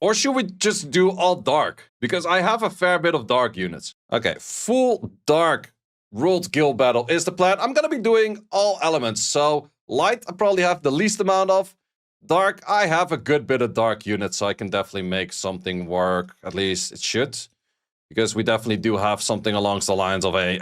Or should we just do all dark? Because I have a fair bit of dark units. Okay, full dark ruled guild battle is the plan. I'm gonna be doing all elements. So light, I probably have the least amount of. Dark, I have a good bit of dark units, so I can definitely make something work. At least it should. Because we definitely do have something along the lines of a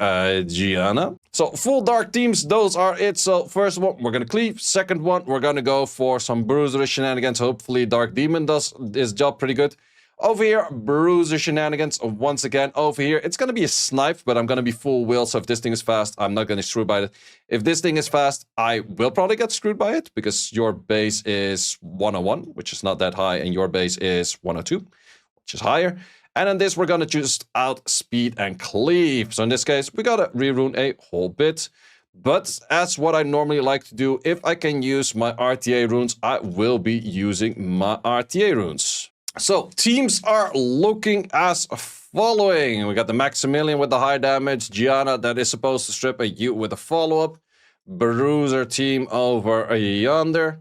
Giana. So full dark teams, those are it. So first one, we're gonna cleave. Second one, we're gonna go for some bruiser shenanigans. Hopefully Dark Demon does his job pretty good. Over here, bruiser shenanigans once again. Over here, it's gonna be a snipe, but I'm gonna be full wheel. So if this thing is fast, I'm not gonna be screwed by it. If this thing is fast, I will probably get screwed by it because your base is 101, which is not that high, and your base is 102, which is higher. And in this, we're gonna just outspeed and cleave. So in this case, we gotta rerune a whole bit. But as what I normally like to do, if I can use my RTA runes, I will be using my RTA runes. So teams are looking as following. We got the Maximilian with the high damage, Giana that is supposed to strip a U with a follow-up, Bruiser team over yonder.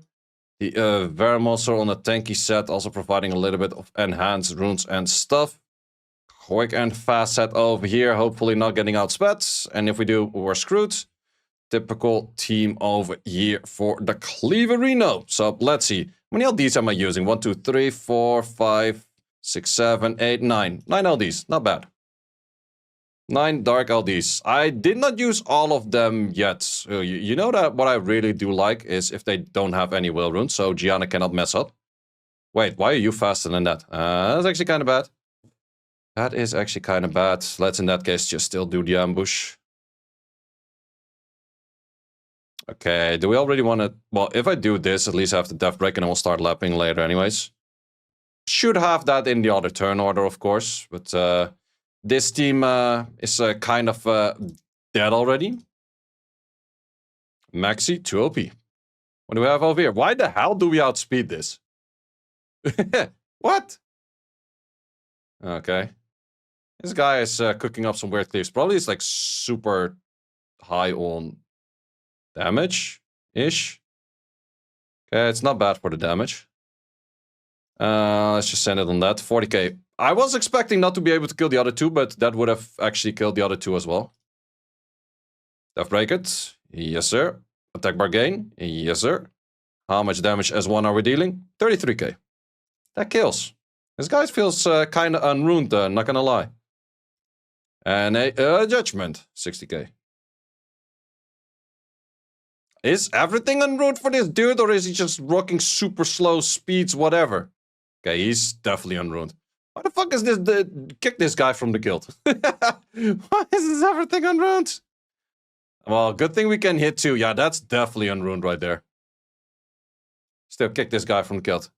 The Vermonster on a tanky set, also providing a little bit of enhanced runes and stuff. Quick and fast set over here, hopefully not getting outsped. And if we do, we're screwed. Typical team over here for the Cleaverino. So let's see. How many LDs am I using? 1, 2, 3, 4, 5, 6, 7, 8, 9. 9 LDs, not bad. 9 dark LDs. I did not use all of them yet. You know that what I really do like is if they don't have any will runes, so Giana cannot mess up. Wait, why are you faster than that? That's actually kind of bad. That is actually kind of bad. Let's in that case just still do the ambush. Okay, do we already want to... Well, if I do this, at least I have the death break and I will start lapping later anyways. Should have that in the other turn order, of course. But this team is kind of dead already. Maxi, 2 OP. What do we have over here? Why the hell do we outspeed this? What? Okay. This guy is cooking up some weird cleaves. Probably it's like super high on damage-ish. Okay, it's not bad for the damage. Let's just send it on that. 40k. I was expecting not to be able to kill the other two, but that would have actually killed the other two as well. Death break it. Yes, sir. Attack bar gain. Yes, sir. How much damage as one are we dealing? 33k. That kills. This guy feels kind of unruined, not gonna lie. And a judgment. 60k. Is everything unruined for this dude, or is he just rocking super slow speeds, whatever? Okay, he's definitely unruined. Why the fuck is this? Kick this guy from the guild. Why is this everything unruined? Well, good thing we can hit too. Yeah, that's definitely unruined right there. Still kick this guy from the guild.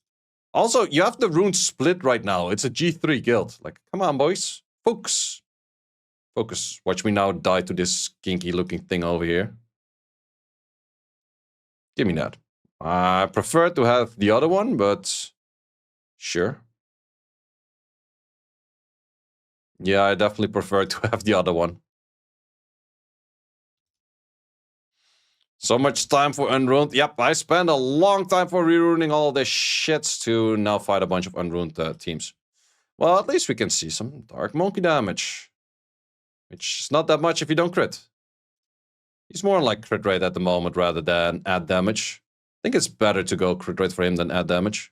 Also, you have the runes split right now. It's a G3 guild. Like, come on, boys. Focus. Focus. Watch me now die to this kinky looking thing over here. Give me that. I prefer to have the other one, but sure. Yeah, I definitely prefer to have the other one. So much time for unruined. Yep, I spent a long time for reruning all this shits to now fight a bunch of unruined teams. Well, at least we can see some dark monkey damage. Which is not that much if you don't crit. He's more like crit rate at the moment rather than add damage. I think it's better to go crit rate for him than add damage.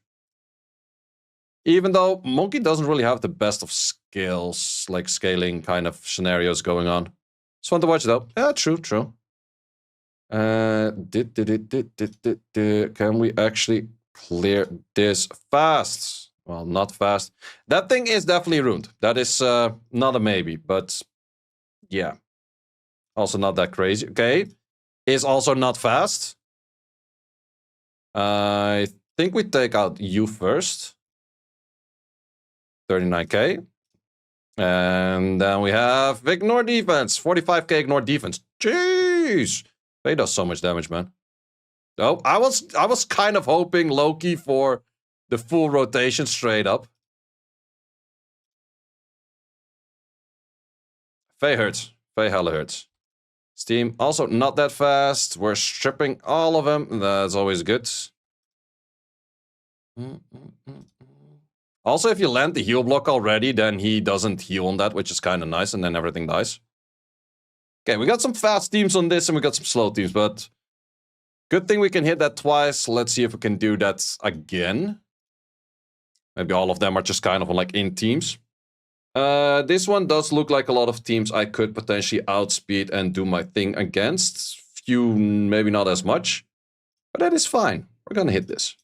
Even though Monkey doesn't really have the best of skills, like scaling kind of scenarios going on. It's fun to watch though. Yeah, true, true. Can we actually clear this fast? Well, not fast. That thing is definitely ruined. That is not a maybe, but yeah. Also not that crazy. Okay. Is also not fast. I think we take out you first. 39k. And then we have ignore defense. 45k ignore defense. Jeez. They does so much damage, man. Oh, I was kind of hoping Loki for the full rotation straight up. Faye hurts. Faye hella hurts. Steam also not that fast. We're stripping all of them. That's always good. Also, if you land the heal block already, then he doesn't heal on that, which is kind of nice, and then everything dies. Okay, we got some fast teams on this, and we got some slow teams, but good thing we can hit that twice. Let's see if we can do that again. Maybe all of them are just kind of like in teams. This one does look like a lot of teams I could potentially outspeed and do my thing against. Few, maybe not as much, but that is fine. We're gonna hit this.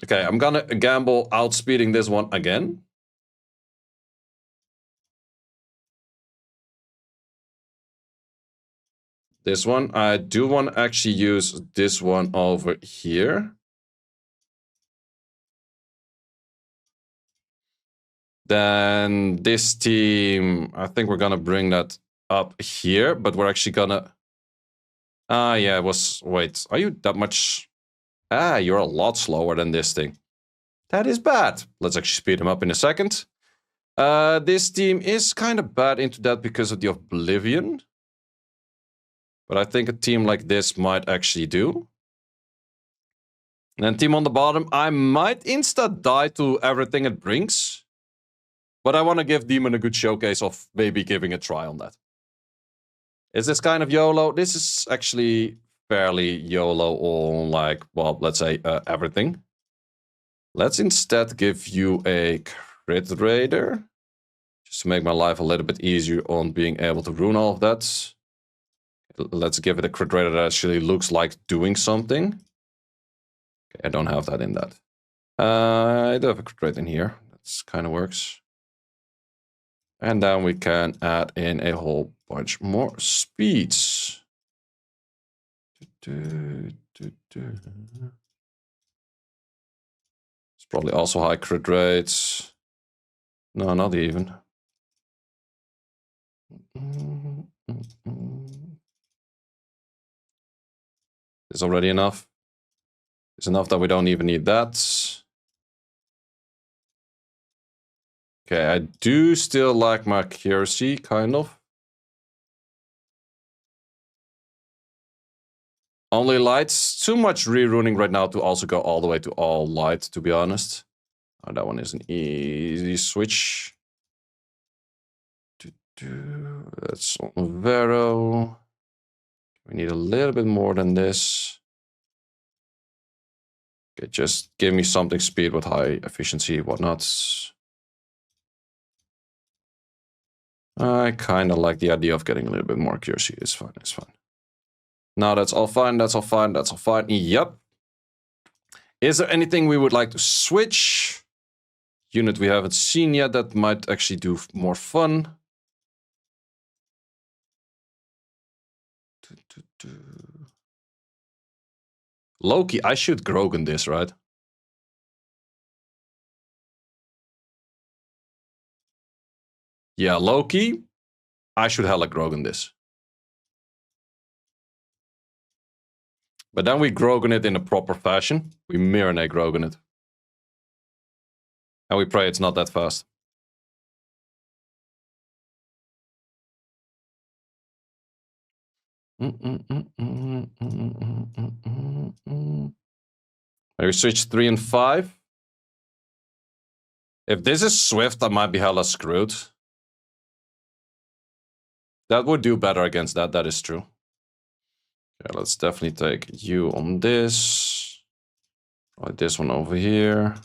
Okay, I'm gonna gamble outspeeding this one again. This one, I do want to actually use this one over here. Then this team, I think we're gonna bring that up here, but we're actually gonna... yeah, it was... Wait, are you that much... you're a lot slower than this thing. That is bad. Let's actually speed him up in a second. This team is kind of bad into that because of the Oblivion. But I think a team like this might actually do. And then team on the bottom, I might insta-die to everything it brings. But I want to give Demon a good showcase of maybe giving a try on that. Is this kind of YOLO? This is actually fairly YOLO on, like, well, let's say everything. Let's instead give you a crit raider. Just to make my life a little bit easier on being able to rune all of that. Let's give it a crit raider that actually looks like doing something. Okay, I don't have that in that. I do have a crit rate in here. That kind of works. And then we can add in a whole bunch more speeds. It's probably also high crit rates. No, not even. Is already enough. It's enough that we don't even need that. Okay, I do still like my accuracy, kind of. Only lights. Too much reruning right now to also go all the way to all light, to be honest. Oh, that one is an easy switch. That's on Vero. We need a little bit more than this. Okay, just give me something speed with high efficiency, whatnot. I kind of like the idea of getting a little bit more accuracy. It's fine, it's fine. No, that's all fine, that's all fine, that's all fine. Yep. Is there anything we would like to switch? Unit we haven't seen yet that might actually do more fun. Loki, I should Grogen this, right? Yeah, Loki, I should hella Grogen this. But then we Grogen it in a proper fashion. We Mirror Grogen it. And we pray it's not that fast. Maybe switch 3 and 5. If this is Swift, I might be hella screwed. That would do better against that, that is true. Okay, let's definitely take you on this. Like this one over here.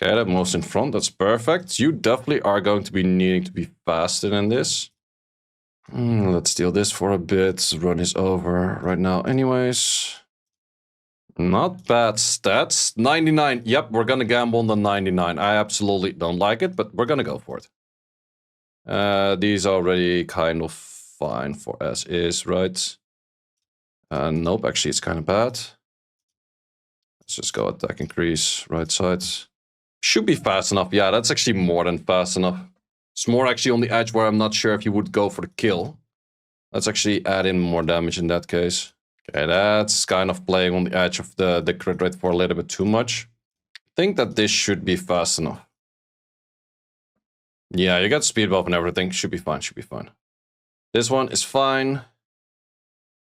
Okay, that moves in front, that's perfect. You definitely are going to be needing to be faster than this. Let's steal this for a bit. Run is over right now anyways. Not bad stats. 99. Yep, we're gonna gamble on the 99. I absolutely don't like it, but we're gonna go for it. These are already kind of fine for as is, right? Nope, actually it's kind of bad. Let's just go attack increase, right side. Should be fast enough. Yeah, that's actually more than fast enough. It's more actually on the edge where I'm not sure if you would go for the kill. Let's actually add in more damage in that case. Okay, that's kind of playing on the edge of the crit rate for a little bit too much. I think that this should be fast enough. Yeah, you got speed buff and everything. Should be fine, should be fine. This one is fine.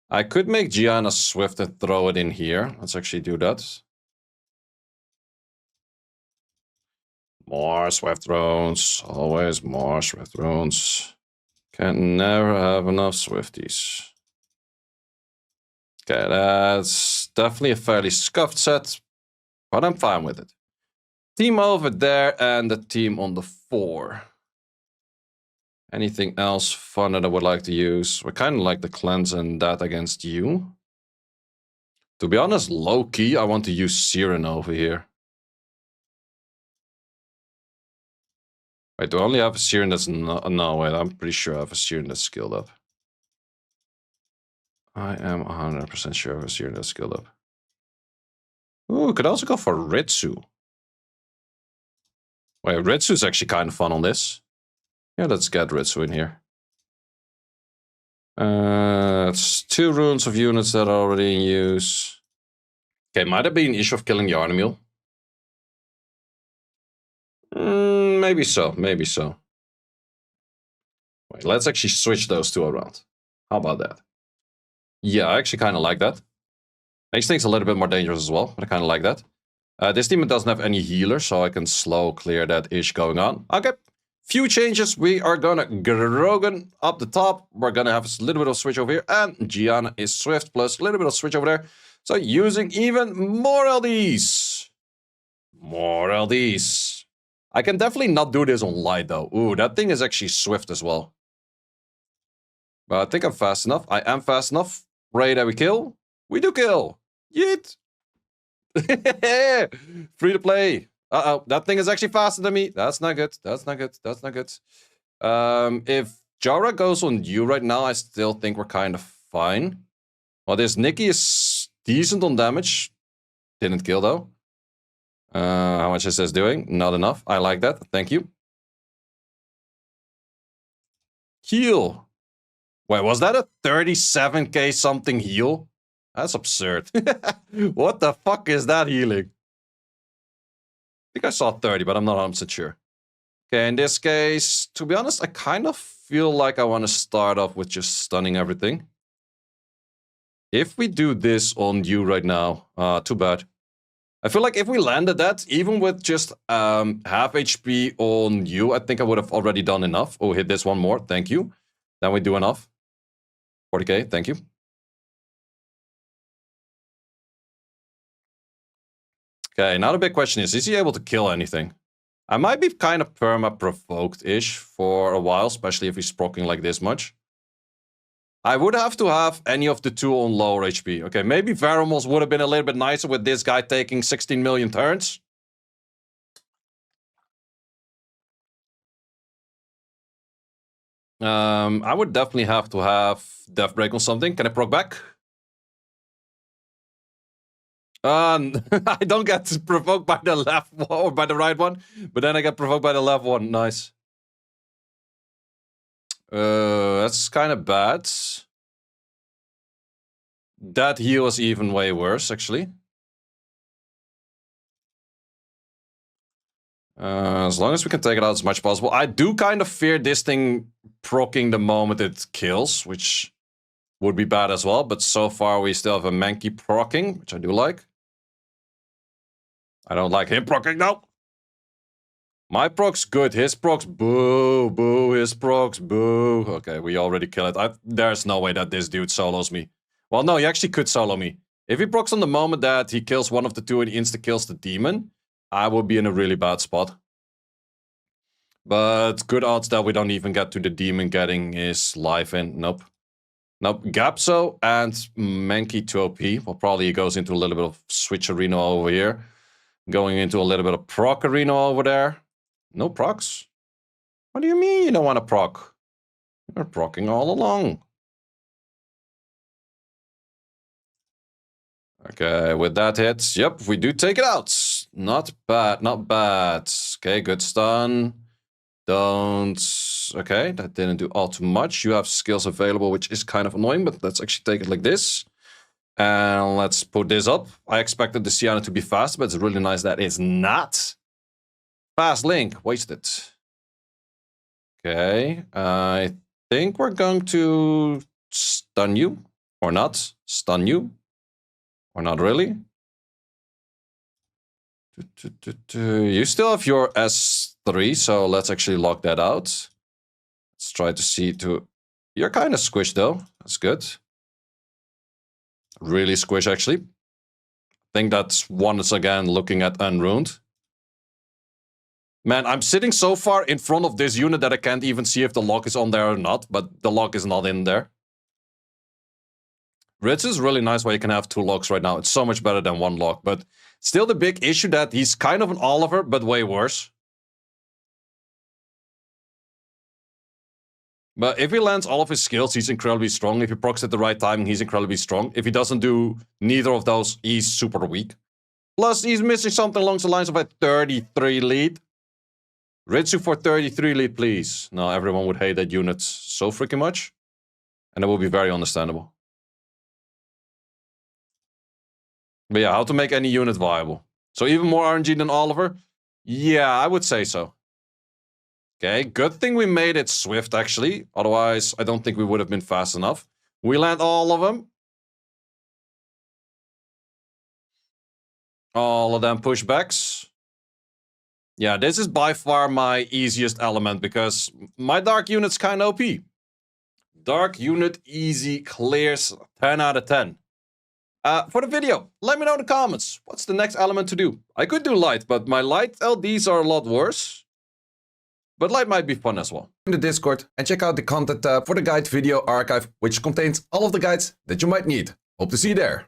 I could make Giana swift and throw it in here. Let's actually do that. More Swift Runes. Always more Swift Runes. Can never have enough Swifties. Okay, that's definitely a fairly scuffed set, but I'm fine with it. Team over there and the team on the 4. Anything else fun that I would like to use? We kind of like the cleanse and that against you. To be honest, low-key, I want to use Siren over here. Wait, do I only have a Siren that's... No, wait, I'm pretty sure I have a Siren that's skilled up. I am 100% sure I have a Siren that's skilled up. Ooh, could also go for Ritsu. Wait, Ritsu's actually kind of fun on this. Yeah, let's get Ritsu in here. It's 2 runes of units that are already in use. Okay, might have been an issue of killing Yarnamule. Maybe so, maybe so. Wait, let's actually switch those 2 around. How about that? Yeah, I actually kind of like that. Makes things a little bit more dangerous as well, but I kind of like that. This demon doesn't have any healer, so I can slow clear that ish going on. Okay, few changes. We are gonna Grogen up the top. We're gonna have a little bit of switch over here, and Giana is Swift plus a little bit of switch over there. So using even more LDs. More LDs. I can definitely not do this on light though. Ooh, that thing is actually Swift as well. But I think I'm fast enough. I am fast enough. Pray that we kill. We do kill. Yeet. Free to play. Uh-oh, that thing is actually faster than me. That's not good. That's not good. That's not good. If Jara goes on you right now, I still think we're kind of fine. Well, this Nikki is decent on damage. Didn't kill, though. How much is this doing? Not enough. I like that. Thank you. Heal. Wait, was that a 37k something heal? That's absurd. What the fuck is that healing? I think I saw 30, but I'm not 100% sure. Okay, in this case, to be honest, I kind of feel like I want to start off with just stunning everything. If we do this on you right now, too bad. I feel like if we landed that, even with just half HP on you, I think I would have already done enough. Oh, hit this one more, thank you. Then we do enough. 40k, thank you. Okay, now the big question is he able to kill anything? I might be kind of perma-provoked-ish for a while, especially if he's proccing like this much. I would have to have any of the 2 on lower HP. Okay, maybe Varamos would have been a little bit nicer with this guy taking 16 million turns. I would definitely have to have Death Break on something. Can I proc back? I don't get provoked by the left one or by the right one, but then I get provoked by the left one. Nice. That's kind of bad. That heal is even way worse, actually. As long as we can take it out as much as possible. I do kind of fear this thing proccing the moment it kills, which would be bad as well. But so far we still have a Mankey proccing, which I do like. I don't like him proccing, no! My proc's good, his proc's boo, boo, his proc's boo. Okay, we already killed it. There's no way that this dude solos me. Well, no, he actually could solo me. If he procs on the moment that he kills one of the 2 and he insta-kills the demon, I would be in a really bad spot. But good odds that we don't even get to the demon getting his life in. Nope. Nope. Gapso and Mankey 2 OP. Well, probably he goes into a little bit of switch arena over here. Going into a little bit of proc arena over there. No procs? What do you mean you don't want to proc? You're proccing all along. Okay, with that hit, yep, we do take it out. Not bad, not bad. Okay, good stun. Don't... Okay, that didn't do all too much. You have skills available, which is kind of annoying, but let's actually take it like this. And let's put this up. I expected the Giana to be fast, but it's really nice that it's not. Fast link, wasted. Okay, I think we're going to stun you. Or not. Stun you. Or not really. You still have your S3, so let's actually lock that out. Let's try to see to... You're kind of squished though. That's good. Really squish actually. I think that's once again looking at unruined. Man, I'm sitting so far in front of this unit that I can't even see if the lock is on there or not, but the lock is not in there. Ritsu is really nice where you can have 2 locks right now. It's so much better than 1 lock, but still the big issue that he's kind of an Oliver, but way worse. But if he lands all of his skills, he's incredibly strong. If he procs at the right timing, he's incredibly strong. If he doesn't do neither of those, he's super weak. Plus, he's missing something along the lines of a 33 lead. Ritsu for 33 lead, please. No, everyone would hate that unit so freaking much. And it will be very understandable. But yeah, how to make any unit viable. So even more RNG than Oliver? Yeah, I would say so. Okay, good thing we made it swift, actually. Otherwise, I don't think we would have been fast enough. We land all of them. All of them pushbacks. Yeah, this is by far my easiest element, because my Dark unit's kind of OP. Dark unit easy clears 10 out of 10. For the video, let me know in the comments. What's the next element to do? I could do light, but my light LDs are a lot worse. But light might be fun as well. In the Discord and check out the content tab for the guide video archive, which contains all of the guides that you might need. Hope to see you there.